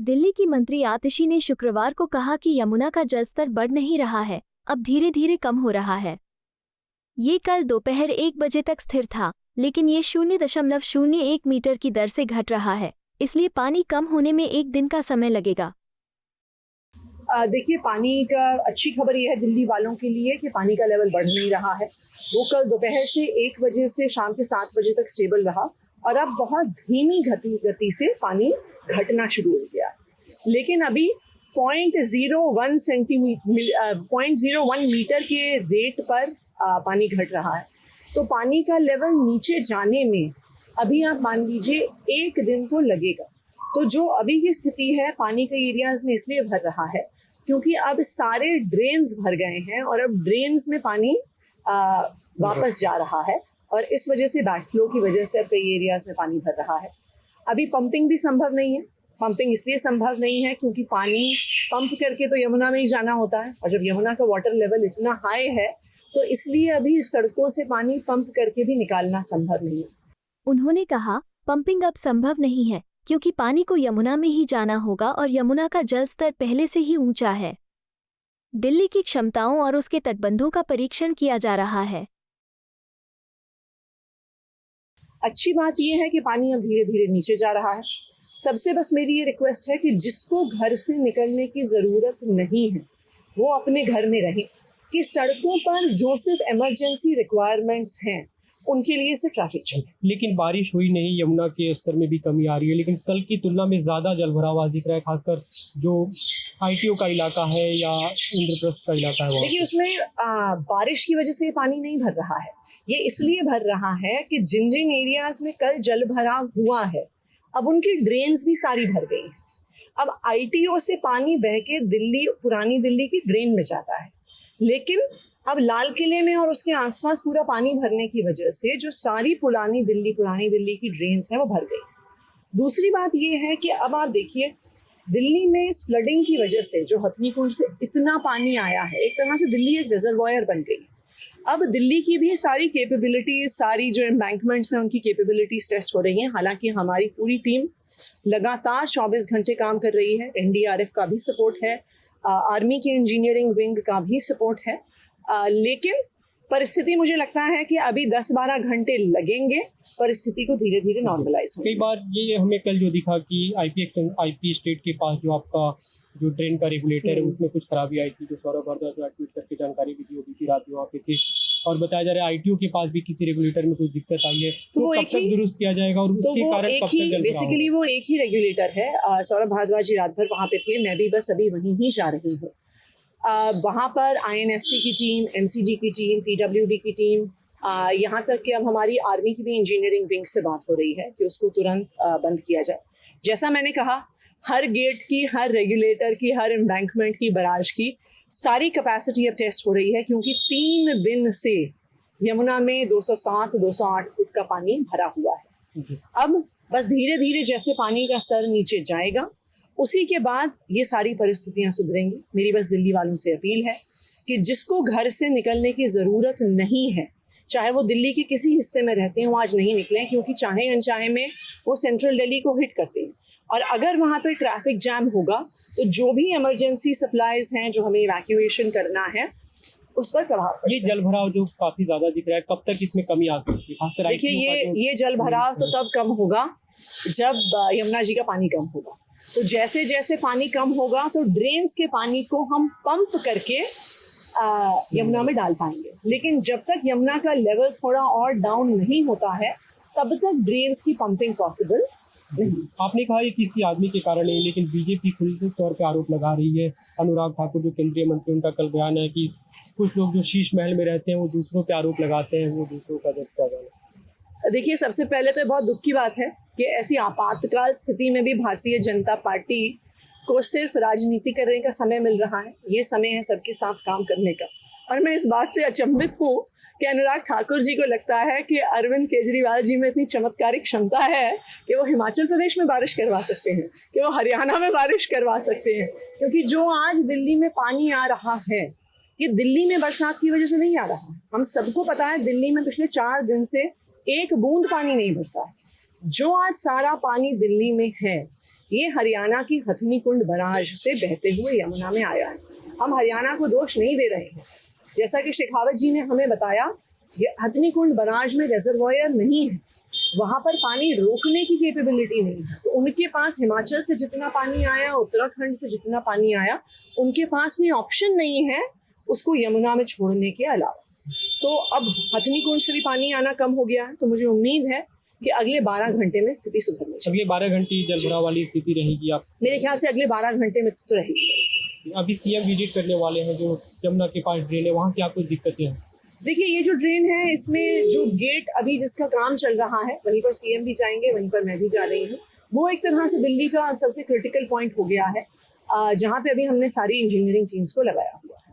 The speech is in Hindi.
दिल्ली की मंत्री आतिशी ने शुक्रवार को कहा कि यमुना का जलस्तर बढ़ नहीं रहा है, अब धीरे धीरे कम हो रहा है। ये कल दोपहर 1 बजे तक स्थिर था, लेकिन ये 0.01 मीटर की दर से घट रहा है, इसलिए पानी कम होने में 1 दिन का समय लगेगा। देखिए, पानी का अच्छी खबर यह है दिल्ली वालों के लिए कि पानी का लेवल बढ़ नहीं रहा है। वो कल दोपहर से 1 बजे से शाम के 7 बजे तक स्टेबल रहा और अब बहुत धीमी गति से पानी घटना शुरू हो गया। लेकिन अभी 0.01 मीटर के रेट पर पानी घट रहा है, तो पानी का लेवल नीचे जाने में अभी आप मान लीजिए 1 दिन तो लगेगा। तो जो अभी की स्थिति है पानी के एरियाज में इसलिए भर रहा है क्योंकि अब सारे ड्रेन्स भर गए हैं और अब ड्रेन्स में पानी वापस जा रहा है और इस वजह से बैकफ्लो की वजह से अब कई एरियाज में पानी भर रहा है। अभी पंपिंग भी संभव नहीं है। पंपिंग इसलिए संभव नहीं है क्योंकि पानी पंप करके तो यमुना में ही जाना होता है और जब यमुना का वाटर लेवल इतना हाई है तो इसलिए अभी सड़कों से पानी पंप करके भी निकालना संभव नहीं है। उन्होंने कहा, पंपिंग अब संभव नहीं है क्योंकि पानी को यमुना में ही जाना होगा और यमुना का जल स्तर पहले से ही ऊंचा है। दिल्ली की क्षमताओं और उसके तटबंधों का परीक्षण किया जा रहा है। अच्छी बात यह है कि पानी अब धीरे धीरे नीचे जा रहा है। सबसे बस मेरी ये रिक्वेस्ट है कि जिसको घर से निकलने की ज़रूरत नहीं है वो अपने घर में रहे, कि सड़कों पर जो सिर्फ इमरजेंसी रिक्वायरमेंट्स हैं उनके लिए से ट्रैफिक चले। लेकिन बारिश हुई नहीं, यमुना के स्तर में भी कमी आ रही है, लेकिन कल की तुलना में ज़्यादा जलभराव आज दिख रहा है, खासकर जो ITO का इलाका है या इंद्रप्रस्थ का इलाका है। देखिए, उसमें बारिश की वजह से ये पानी नहीं भर रहा है। ये इसलिए भर रहा है कि जिन जिन एरियाज में कल जल भराव हुआ है अब उनकी ड्रेन्स भी सारी भर गई हैं। अब ITO से पानी बह के दिल्ली, पुरानी दिल्ली की ड्रेन में जाता है, लेकिन अब लाल किले में और उसके आसपास पूरा पानी भरने की वजह से जो सारी पुरानी दिल्ली की ड्रेन्स हैं वो भर गई। दूसरी बात ये है कि अब आप देखिए, दिल्ली में इस फ्लडिंग की वजह से जो हथनी कुंड से इतना पानी आया है, एक तरह से दिल्ली एक रिजर्वायर बन गई। अब दिल्ली की भी सारी कैपेबिलिटीज, सारी जो एम्बैंकमेंट्स हैं उनकी कैपेबिलिटीज टेस्ट हो रही हैं। हालांकि हमारी पूरी टीम लगातार 24 घंटे काम कर रही है। NDRF का भी सपोर्ट है, आर्मी के इंजीनियरिंग विंग का भी सपोर्ट है, लेकिन परिस्थिति मुझे लगता है कि अभी 10-12 घंटे लगेंगे परिस्थिति को धीरे धीरे नॉर्मलाइज होने। कई बार ये हमें कल जो दिखा कि IP स्टेट के पास जो आपका जो ड्रेन का रेगुलेटर है उसमें कुछ खराबी आई थी, जो सौरभ भारद्वाज ने ट्वीट करके जानकारी भी दी होगी थी, रात में वहाँ पे थे और बताया जा रहा है ITO के पास भी किसी रेगुलेटर में कुछ दिक्कत आई है, तो कब तक दुरुस्त किया जाएगा और उसके कारण कब तक जल बेसिकली वो एक ही रेगुलेटर है। सौरभ भारद्वाज जी रात भर वहाँ पे थे, मैं भी बस अभी वहीं ही जा रही हूँ। वहाँ पर INFC की टीम, MCD की टीम, PWD की टीम, यहाँ तक कि अब हमारी आर्मी की भी इंजीनियरिंग विंग से बात हो रही है कि उसको तुरंत बंद किया जाए। जैसा मैंने कहा, हर गेट की, हर रेगुलेटर की, हर एम्बैंकमेंट की, बराज की सारी कैपेसिटी अब टेस्ट हो रही है क्योंकि 3 दिन से यमुना में 207-208 फुट का पानी भरा हुआ है। अब बस धीरे धीरे जैसे पानी का स्तर नीचे जाएगा उसी के बाद ये सारी परिस्थितियां सुधरेंगी। मेरी बस दिल्ली वालों से अपील है कि जिसको घर से निकलने की ज़रूरत नहीं है, चाहे वो दिल्ली के किसी हिस्से में रहते हैं, वो आज नहीं निकलें क्योंकि चाहे अनचाहे में वो सेंट्रल दिल्ली को हिट करते हैं और अगर वहाँ पे ट्रैफिक जैम होगा तो जो भी इमरजेंसी सप्लाईज हैं जो हमें इवैक्यूएशन करना है उस पर प्रभाव पड़ेगा। ये जल भराव जो काफी ज्यादा दिख रहा है, कब तक इसमें कमी आ सकती है? देखिए, ये जल भराव तो तब कम होगा जब यमुना जी का पानी कम होगा। तो जैसे जैसे पानी कम होगा तो ड्रेन्स के पानी को हम पंप करके यमुना में डाल पाएंगे, लेकिन जब तक यमुना का लेवल थोड़ा और डाउन नहीं होता है तब तक ड्रेन्स की पंपिंग पॉसिबल नहीं। आपने कहा ये किसी आदमी के कारण नहीं, लेकिन बीजेपी खुले तौर पे आरोप लगा रही है। अनुराग ठाकुर जो केंद्रीय मंत्री, उनका कल बयान है कि कुछ लोग जो शीश महल में रहते हैं वो दूसरों पे आरोप लगाते हैं, वो दूसरों का जज कर रहे हैं। देखिए, सबसे पहले तो बहुत दुख की बात है कि ऐसी आपातकाल स्थिति में भी भारतीय जनता पार्टी को सिर्फ राजनीति करने का समय मिल रहा है। ये समय है सबके साथ काम करने का और मैं इस बात से अचंभित हूँ कि अनुराग ठाकुर जी को लगता है कि अरविंद केजरीवाल जी में इतनी चमत्कारिक क्षमता है कि वो हिमाचल प्रदेश में बारिश करवा सकते हैं, कि वो हरियाणा में बारिश करवा सकते हैं, क्योंकि जो आज दिल्ली में पानी आ रहा है ये दिल्ली में बरसात की वजह से नहीं आ रहा। हम सबको पता है दिल्ली में पिछले 4 दिन से एक बूंद पानी नहीं बरसा है। जो आज सारा पानी दिल्ली में है ये हरियाणा की हथनी कुंड बराज से बहते हुए यमुना में आया है। हम हरियाणा को दोष नहीं दे रहे हैं। जैसा कि शेखावत जी ने हमें बताया, ये हथनी कुंड बराज में रिजर्वॉयर नहीं है, वहां पर पानी रोकने की कैपेबिलिटी नहीं है। तो उनके पास हिमाचल से जितना पानी आया, उत्तराखंड से जितना पानी आया, उनके पास कोई ऑप्शन नहीं है उसको यमुना में छोड़ने के अलावा। तो अब हथनी कुंड से भी पानी आना कम हो गया है, तो मुझे उम्मीद है कि अगले 12 घंटे में स्थिति सुधरनी चाहिए। अगले 12 घंटे जलभराव वाली स्थिति रहेगी आप? मेरे ख्याल से अगले 12 घंटे में तो रहेगी। अभी सीएम विजिट करने वाले हैं, जो यमुना के पास ड्रेन है, वहाँ क्या कुछ दिक्कतें हैं? देखिए, ये जो ड्रेन है, इसमें जो गेट अभी जिसका काम चल रहा है, वहीं पर सीएम भी जाएंगे, वहीं पर मैं भी जा रही हूँ। वो एक तरह से दिल्ली का सबसे क्रिटिकल पॉइंट हो गया है, जहाँ पे अभी हमने सारी इंजीनियरिंग टीम्स को लगाया हुआ है।